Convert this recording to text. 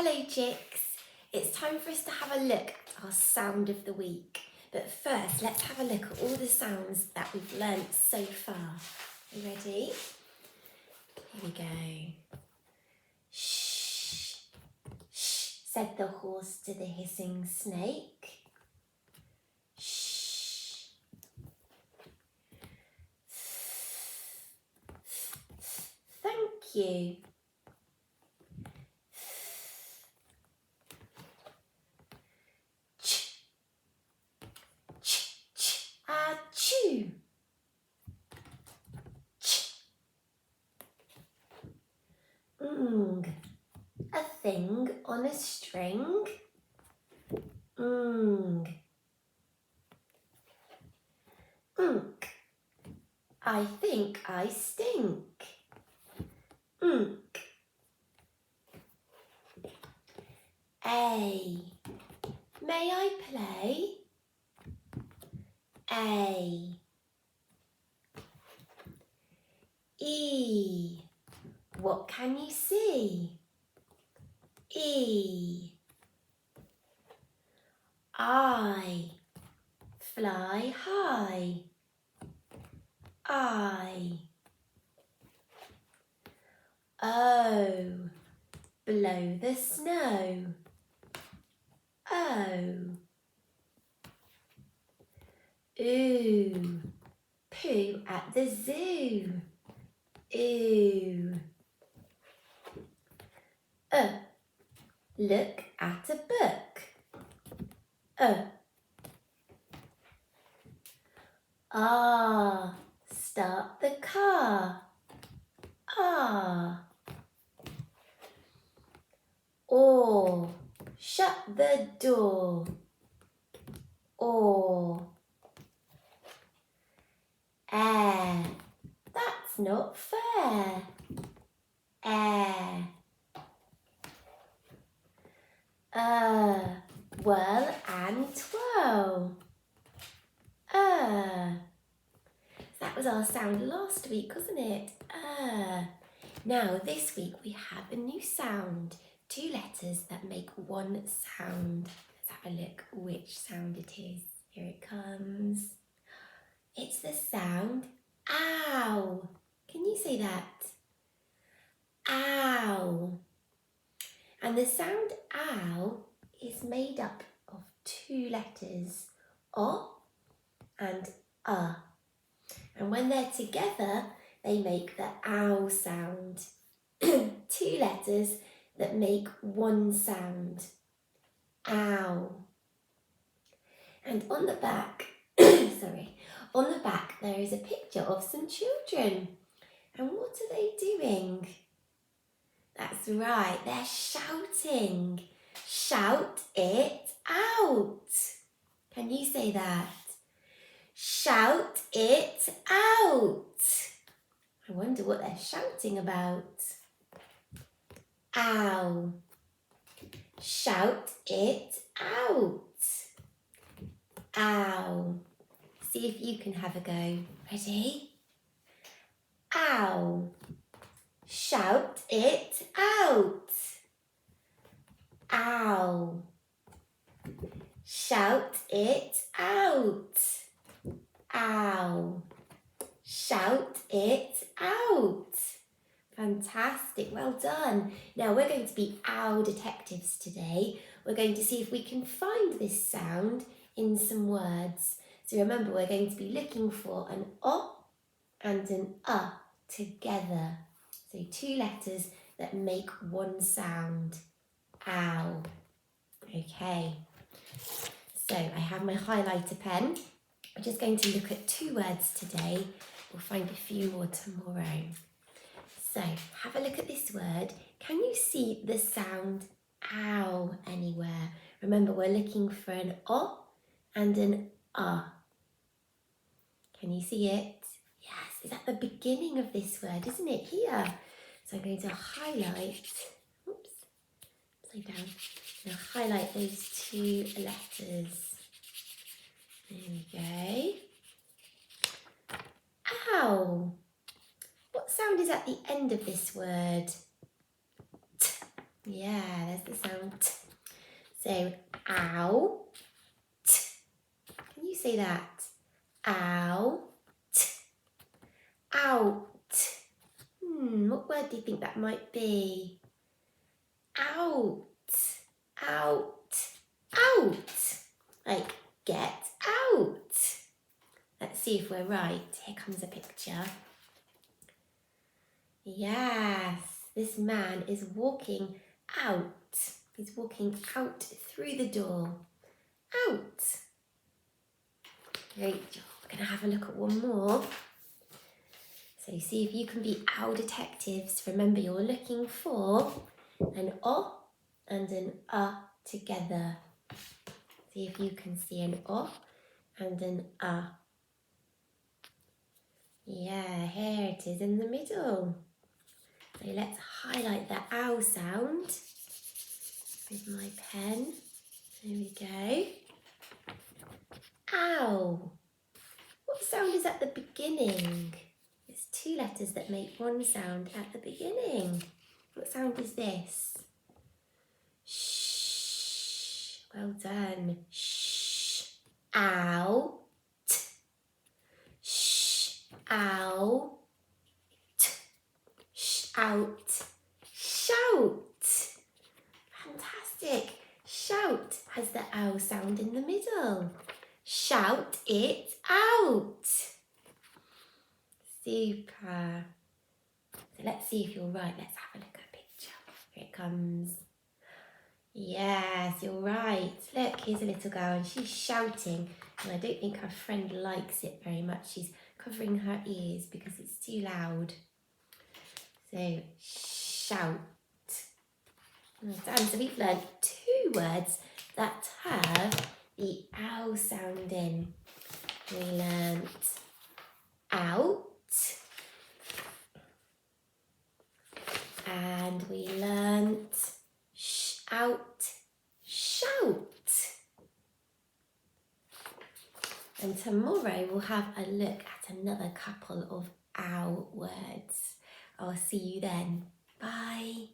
Hello chicks, it's time for us to have a look at our sound of the week. But first, let's have a look at all the sounds that we've learnt so far. You ready? Here we go. Shh, shh, said the horse to the hissing snake. Shh. Thank you. Achoo. A thing on a string. I think I stink. A. May I play? A. E. What can you see? E. I. Fly high. I. O. Blow the snow. O. Ooh. Poo at the zoo. Ooh. Look at a book. Ah. Start the car. Ah. Or. Shut the door. Or. Air. That's not fair. Air. Whirl and twirl. That was our sound last week, wasn't it? Now this week we have a new sound. 2 letters that make one sound. Let's have a look which sound it is. Here it comes. It's the sound ow. Can you say that? Ow. And the sound ow is made up of 2 letters, o and and when they're together they make the ow sound. 2 letters that make one sound, ow. And on the back on the back there is a picture of some children, and what are they doing? That's right, they're shouting. Shout it out. Can you say that? Shout it out. I wonder what they're shouting about. Ow. Shout it out. Ow. See if you can have a go. Ready? Ow. Shout it out. Ow. Shout it out. Ow. Shout it out. Fantastic, well done. Now we're going to be owl detectives today. We're going to see if we can find this sound in some words. So remember, we're going to be looking for an o and an together. So 2 letters that make one sound, ow. Okay, so I have my highlighter pen. We're just going to look at 2 words today. We'll find a few more tomorrow. So have a look at this word. Can you see the sound ow anywhere? Remember, we're looking for an o and an Can you see it? Yes, it's at the beginning of this word, isn't it? Here. So I'm going to highlight, upside down. I'm going to highlight those 2 letters. There we go. Ow. What sound is at the end of this word? T. Yeah, there's the sound T. So, ow, T. Can you say that? Ow, T. Out. What word do you think that might be? Out, out, out. Like, get out. Let's see if we're right. Here comes a picture. Yes, this man is walking out. He's walking out through the door. Out. Great job. We're going to have a look at one more. So see if you can be owl detectives. Remember, you're looking for an O and an together. See if you can see an O and an Yeah, here it is in the middle. So let's highlight the ow sound with my pen. There we go. Ow. What sound is at the beginning? There's two letters that make one sound at the beginning. What sound is this? Shh. Well done. Shh. Ow. T. Shh. Ow. T. Sh. Out. Shout. Fantastic. Shout has the ow sound in the middle. Shout it out. Super. So let's see if you're right. Let's have a look at a picture. Here it comes. Yes, you're right. Look, here's a little girl and she's shouting. And I don't think her friend likes it very much. She's covering her ears because it's too loud. So, shout. So we've learned two words that have the ow sound in. We learnt out and we learnt out, shout. And tomorrow we'll have a look at another couple of ow words. I'll see you then. Bye.